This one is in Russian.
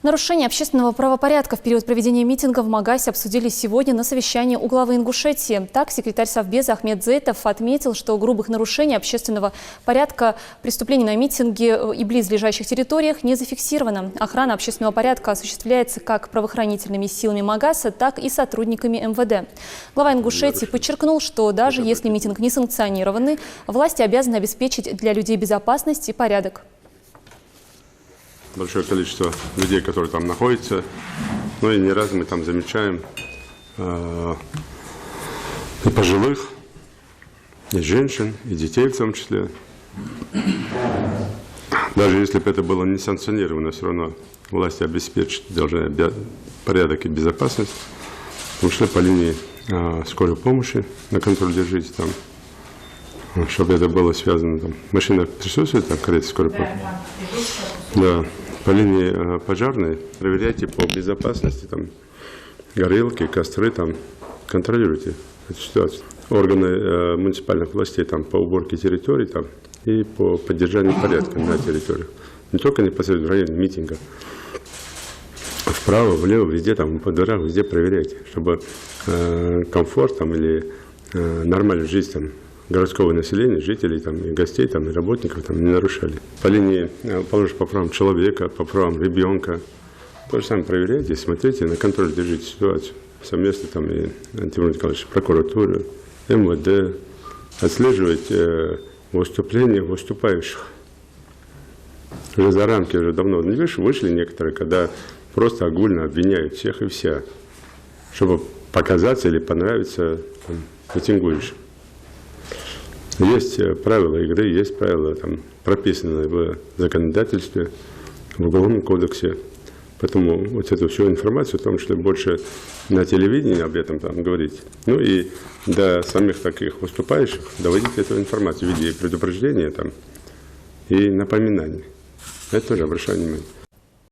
Нарушение общественного правопорядка в период проведения митинга в Магасе обсудили сегодня на совещании у главы Ингушетии. Так, секретарь Совбеза Ахмед Зейтов отметил, что грубых нарушений общественного порядка, преступлений на митинге и близлежащих территориях не зафиксировано. Охрана общественного порядка осуществляется как правоохранительными силами Магаса, так и сотрудниками МВД. Глава Ингушетии подчеркнул, что даже если митинг не санкционированный, власти обязаны обеспечить для людей безопасность и порядок. Большое количество людей, которые там находятся. Ну и не раз мы там замечаем и пожилых, и женщин, и детей в том числе. Даже если бы это было не санкционировано, все равно власти обеспечить должны порядок и безопасность. В том числе по линии скорой помощи на контроль держите там, чтобы это было связано. Там. Машина присутствует, там, карета скорой помощи? Да. По линии пожарной проверяйте по безопасности, там, горелки, костры, там, контролируйте эту ситуацию. Органы муниципальных властей там, по уборке территорий там, и по поддержанию порядка на территории. Не только непосредственно в районе митинга. Вправо, влево, везде, там, по дворах, везде проверяйте, чтобы комфорт там, или нормальную жизнь там, городского населения, жителей, там, и гостей, там, и работников там, не нарушали. По линии, положим, по правам человека, по правам ребенка. То же самое проверяйте, смотрите, на контроль держите ситуацию. Совместно там, и Тимур Николаевич, прокуратуру, МВД, отслеживать выступления выступающих. Уже за рамки уже давно вышли некоторые, когда просто огульно обвиняют всех и вся, чтобы показаться или понравиться там, митингующим. Есть правила игры, есть правила, там, прописанные в законодательстве, в Уголовном кодексе. Поэтому вот эту всю информацию, в том числе больше на телевидении об этом там говорить. Ну и до самих таких выступающих доводить эту информацию в виде предупреждения там, и напоминаний. Это тоже обращаю внимание.